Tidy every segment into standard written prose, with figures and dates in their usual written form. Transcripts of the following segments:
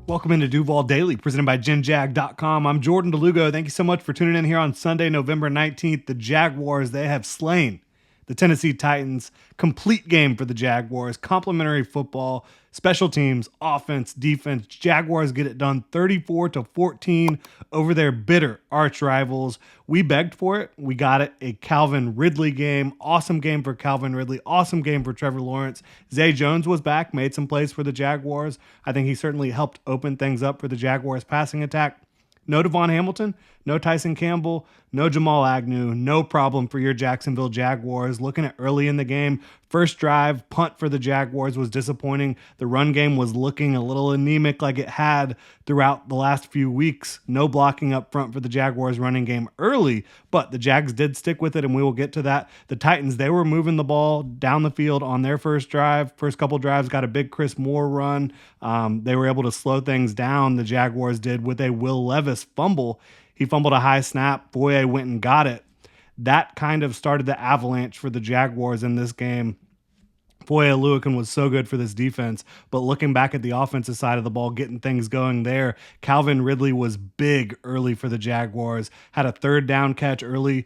Welcome into Duval Daily, presented by GenJag.com. I'm Jordan Lugo. Thank you so much for tuning in here on Sunday, November 19th. The Jaguars, they have slain the Tennessee Titans. Complete game for the Jaguars. Complimentary football, special teams, offense, defense. Jaguars get it done 34-14 over their bitter arch rivals. We begged for it. We got it. A Calvin Ridley game. Awesome game for Calvin Ridley. Awesome game for Trevor Lawrence. Zay Jones was back, made some plays for the Jaguars. I think he certainly helped open things up for the Jaguars passing attack. No Devon Hamilton, no Tyson Campbell, no Jamal Agnew, no problem for your Jacksonville Jaguars. Looking at early in the game, first drive, punt for the Jaguars was disappointing. The run game was looking a little anemic like it had throughout the last few weeks. No blocking up front for the Jaguars running game early, but the Jags did stick with it, and we will get to that. The Titans, they were moving the ball down the field on their first drive. First couple drives got a big Chris Moore run. They were able to slow things down, the Jaguars did, with a Will Levis fumble. He fumbled a high snap. Foye went and got it. That kind of started the avalanche for the Jaguars in this game. Foye Oluokun was so good for this defense, but looking back at the offensive side of the ball, getting things going there, Calvin Ridley was big early for the Jaguars, had a third down catch early,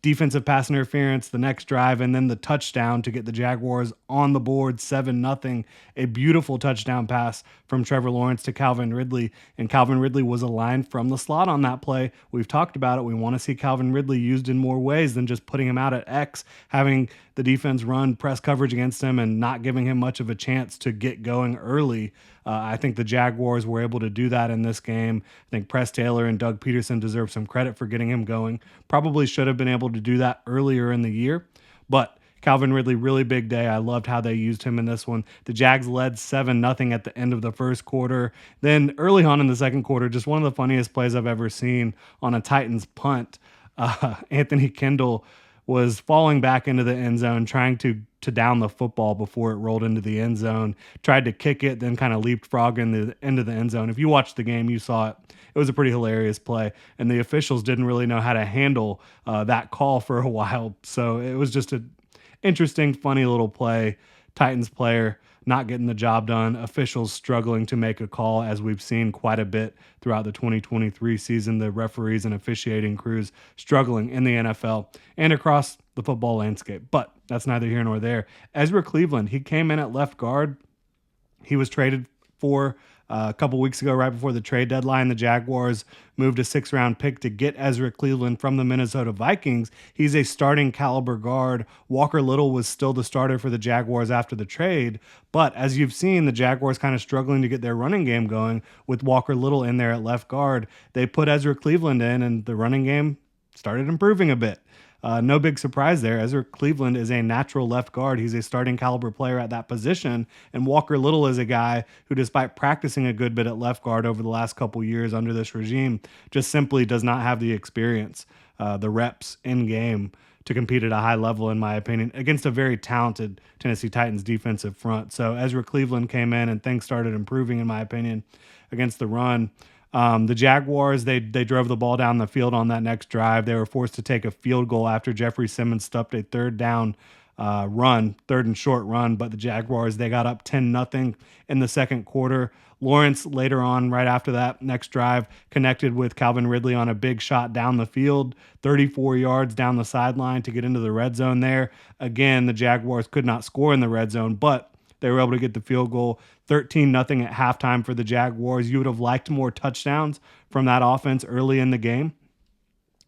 defensive pass interference the next drive, and then the touchdown to get the Jaguars on the board 7-0. A beautiful touchdown pass from Trevor Lawrence to Calvin Ridley, and Calvin Ridley was aligned from the slot on that play. We've talked about it. We want to see Calvin Ridley used in more ways than just putting him out at X, having the defense run press coverage against him and not giving him much of a chance to get going early. I think the Jaguars were able to do that in this game. I think Press Taylor and Doug Peterson deserve some credit for getting him going. Probably should have been able to do that earlier in the year, but Calvin Ridley, really big day. I loved how they used him in this one. The Jags led 7-0 at the end of the first quarter. Then early on in the second quarter, just one of the funniest plays I've ever seen on a Titans punt. Anthony Kendall was falling back into the end zone, trying to down the football before it rolled into the end zone, tried to kick it, then kind of leapfrog into the end zone. If you watched the game, you saw it. It was a pretty hilarious play, and the officials didn't really know how to handle that call for a while. So it was just an interesting, funny little play. Titans player not getting the job done. Officials struggling to make a call, as we've seen quite a bit throughout the 2023 season. The referees and officiating crews struggling in the NFL and across the football landscape. But that's neither here nor there. Ezra Cleveland, he came in at left guard. He was traded for a couple weeks ago, right before the trade deadline. The Jaguars moved a 6th-round pick to get Ezra Cleveland from the Minnesota Vikings. He's a starting caliber guard. Walker Little was still the starter for the Jaguars after the trade, but as you've seen, the Jaguars kind of struggling to get their running game going with Walker Little in there at left guard. They put Ezra Cleveland in, and the running game started improving a bit. No big surprise there. Ezra Cleveland is a natural left guard. He's a starting caliber player at that position. And Walker Little is a guy who, despite practicing a good bit at left guard over the last couple years under this regime, just simply does not have the experience, the reps in game to compete at a high level, in my opinion, against a very talented Tennessee Titans defensive front. So Ezra Cleveland came in and things started improving, in my opinion, against the run. The Jaguars, they drove the ball down the field on that next drive. They were forced to take a field goal after Jeffrey Simmons stuffed a third and short run, but the Jaguars, they got up 10-0 in the second quarter. Lawrence later on, right after that next drive, connected with Calvin Ridley on a big shot down the field, 34 yards down the sideline to get into the red zone there. Again, the Jaguars could not score in the red zone, but they were able to get the field goal. 13-0 at halftime for the Jaguars. You would have liked more touchdowns from that offense early in the game.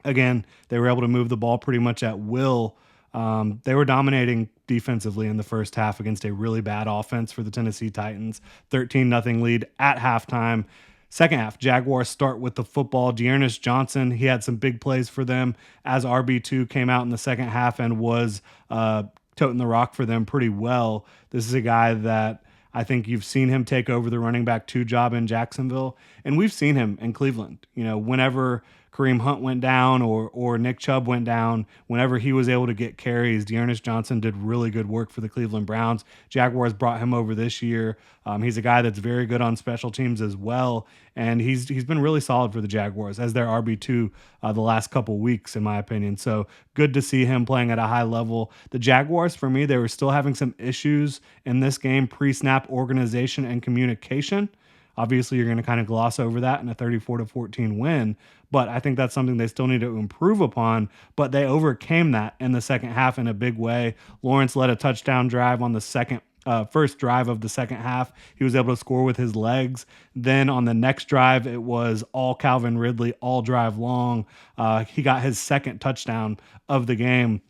Again, they were able to move the ball pretty much at will. They were dominating defensively in the first half against a really bad offense for the Tennessee Titans. 13-0 lead at halftime. Second half, Jaguars start with the football. Dearness Johnson, he had some big plays for them as RB2 came out in the second half and was toting the rock for them pretty well. This is a guy that I think you've seen him take over the running back 2 job in Jacksonville, and we've seen him in Cleveland. You know, whenever Kareem Hunt went down or Nick Chubb went down, whenever he was able to get carries, Dearness Johnson did really good work for the Cleveland Browns. Jaguars brought him over this year. He's a guy that's very good on special teams as well, and he's been really solid for the Jaguars as their RB2 the last couple weeks, in my opinion. So good to see him playing at a high level. The Jaguars, for me, they were still having some issues in this game, pre-snap organization and communication. Obviously, you're going to kind of gloss over that in a 34-14 win, but I think that's something they still need to improve upon. But they overcame that in the second half in a big way. Lawrence led a touchdown drive on the first drive of the second half. He was able to score with his legs. Then on the next drive, it was all Calvin Ridley, all drive long. He got his second touchdown of the game.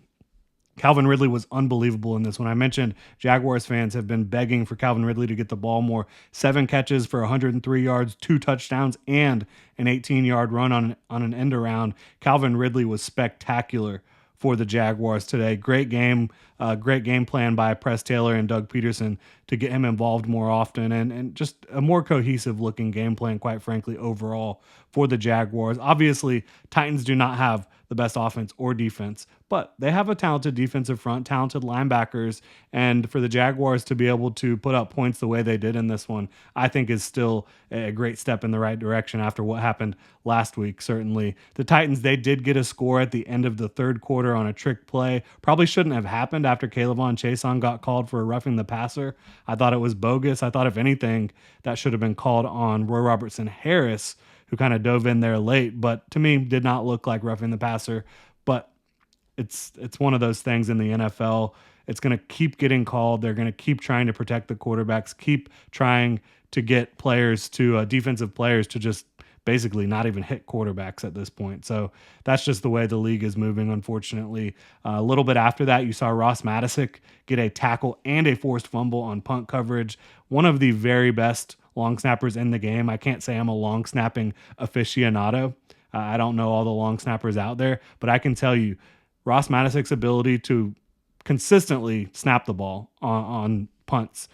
Calvin Ridley was unbelievable in this one. I mentioned Jaguars fans have been begging for Calvin Ridley to get the ball more. 7 catches for 103 yards, 2 touchdowns, and an 18-yard run on an end around. Calvin Ridley was spectacular for the Jaguars today. Great game plan by Press Taylor and Doug Peterson to get him involved more often, and just a more cohesive looking game plan, quite frankly, overall for the Jaguars. Obviously, Titans do not have the best offense or defense, but they have a talented defensive front, talented linebackers, and for the Jaguars to be able to put up points the way they did in this one, I think is still a great step in the right direction after what happened last week, certainly. The Titans, they did get a score at the end of the third quarter on a trick play. Probably shouldn't have happened after Kayvon Chason got called for roughing the passer. I thought it was bogus. I thought, if anything, that should have been called on Roy Robertson Harris, who kind of dove in there late, but to me did not look like roughing the passer. But it's one of those things in the NFL. It's going to keep getting called. They're going to keep trying to protect the quarterbacks, keep trying to get players to defensive players to just basically not even hit quarterbacks at this point. So that's just the way the league is moving, unfortunately. A little bit after that, you saw Ross Matisic get a tackle and a forced fumble on punt coverage. One of the very best long snappers in the game. I can't say I'm a long snapping aficionado. I don't know all the long snappers out there, but I can tell you Ross Matisic's ability to consistently snap the ball on punts,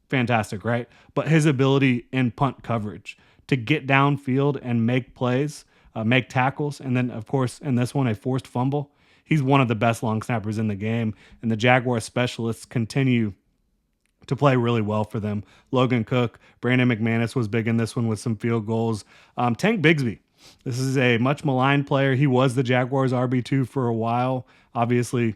fantastic, right? But his ability in punt coverage to get downfield and make plays, make tackles, and then, of course, in this one, a forced fumble. He's one of the best long snappers in the game, and the Jaguars specialists continue to play really well for them. Logan Cook, Brandon McManus was big in this one with some field goals. Tank Bigsby, this is a much maligned player. He was the Jaguars RB2 for a while. Obviously,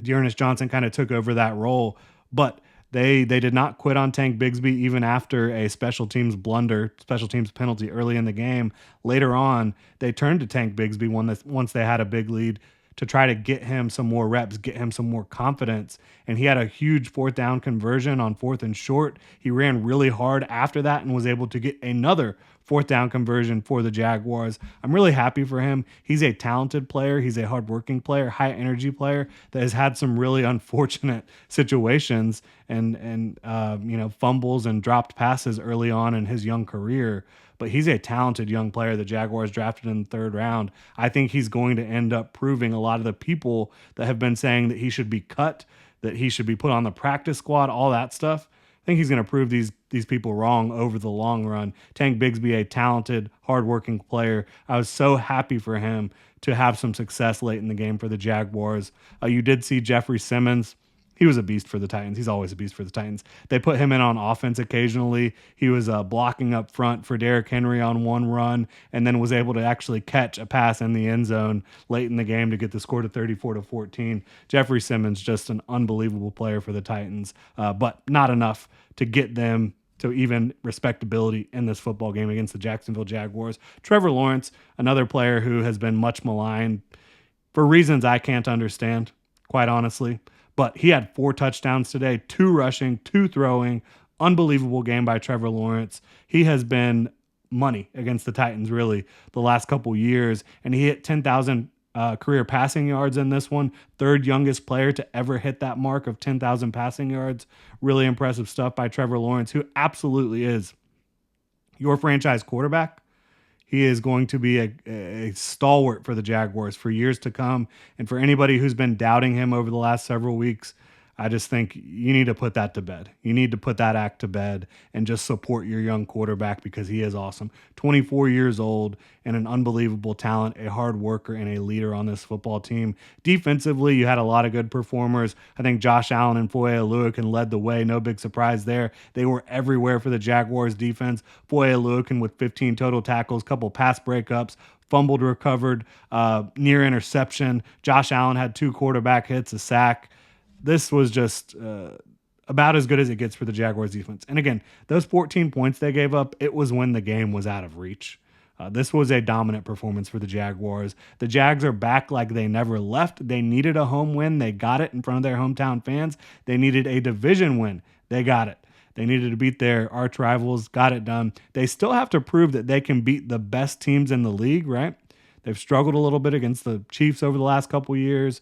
Dearness Johnson kind of took over that role, but they did not quit on Tank Bigsby even after a special teams penalty early in the game. Later on, they turned to Tank Bigsby once they had a big lead to try to get him some more reps, get him some more confidence. And he had a huge fourth down conversion on 4th and short. He ran really hard after that and was able to get another fourth down conversion for the Jaguars. I'm really happy for him. He's a talented player. He's a hardworking player, high energy player that has had some really unfortunate situations and fumbles and dropped passes early on in his young career. But he's a talented young player the Jaguars drafted in the 3rd round. I think he's going to end up proving a lot of the people that have been saying that he should be cut, that he should be put on the practice squad, all that stuff. I think he's going to prove these people wrong over the long run. Tank Bigsby, a talented, hardworking player. I was so happy for him to have some success late in the game for the Jaguars. You did see Jeffrey Simmons. He was a beast for the Titans. He's always a beast for the Titans. They put him in on offense occasionally. He was blocking up front for Derrick Henry on one run and then was able to actually catch a pass in the end zone late in the game to get the score to 34-14. Jeffrey Simmons, just an unbelievable player for the Titans, but not enough to get them to even respectability in this football game against the Jacksonville Jaguars. Trevor Lawrence, another player who has been much maligned for reasons I can't understand, quite honestly. But he had 4 touchdowns today, 2 rushing, 2 throwing. Unbelievable game by Trevor Lawrence. He has been money against the Titans, really, the last couple years. And he hit 10,000 career passing yards in this one. 3rd youngest player to ever hit that mark of 10,000 passing yards. Really impressive stuff by Trevor Lawrence, who absolutely is your franchise quarterback. He is going to be a stalwart for the Jaguars for years to come. And for anybody who's been doubting him over the last several weeks, I just think you need to put that to bed. You need to put that act to bed and just support your young quarterback because he is awesome. 24 years old and an unbelievable talent, a hard worker and a leader on this football team. Defensively, you had a lot of good performers. I think Josh Allen and Foye Oluokun led the way. No big surprise there. They were everywhere for the Jaguars defense. Foye Oluokun with 15 total tackles, couple pass breakups, fumbled, recovered, near interception. Josh Allen had 2 quarterback hits, a sack. This was just a about as good as it gets for the Jaguars defense. And again, those 14 points they gave up, it was when the game was out of reach. This was a dominant performance for the Jaguars. The Jags are back like they never left. They needed a home win. They got it in front of their hometown fans. They needed a division win. They got it. They needed to beat their arch rivals, got it done. They still have to prove that they can beat the best teams in the league, right? They've struggled a little bit against the Chiefs over the last couple years.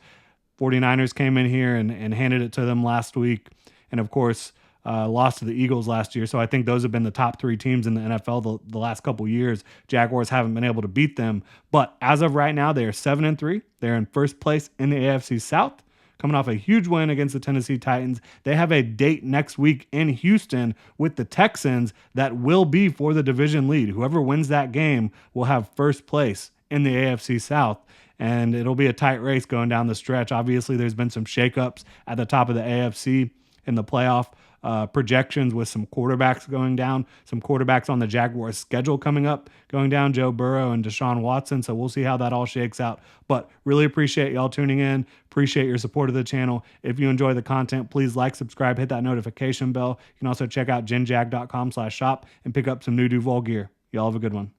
49ers came in here and handed it to them last week. And of course, lost to the Eagles last year. So I think those have been the top three teams in the NFL the last couple years. Jaguars haven't been able to beat them. But as of right now, they are 7-3. They're in first place in the AFC South, coming off a huge win against the Tennessee Titans. They have a date next week in Houston with the Texans that will be for the division lead. Whoever wins that game will have first place in the AFC South. And it'll be a tight race going down the stretch. Obviously, there's been some shakeups at the top of the AFC in the playoff projections with some quarterbacks going down, some quarterbacks on the Jaguars schedule coming up, going down, Joe Burrow and Deshaun Watson. So we'll see how that all shakes out. But really appreciate y'all tuning in. Appreciate your support of the channel. If you enjoy the content, please like, subscribe, hit that notification bell. You can also check out genjag.com/shop and pick up some new Duval gear. Y'all have a good one.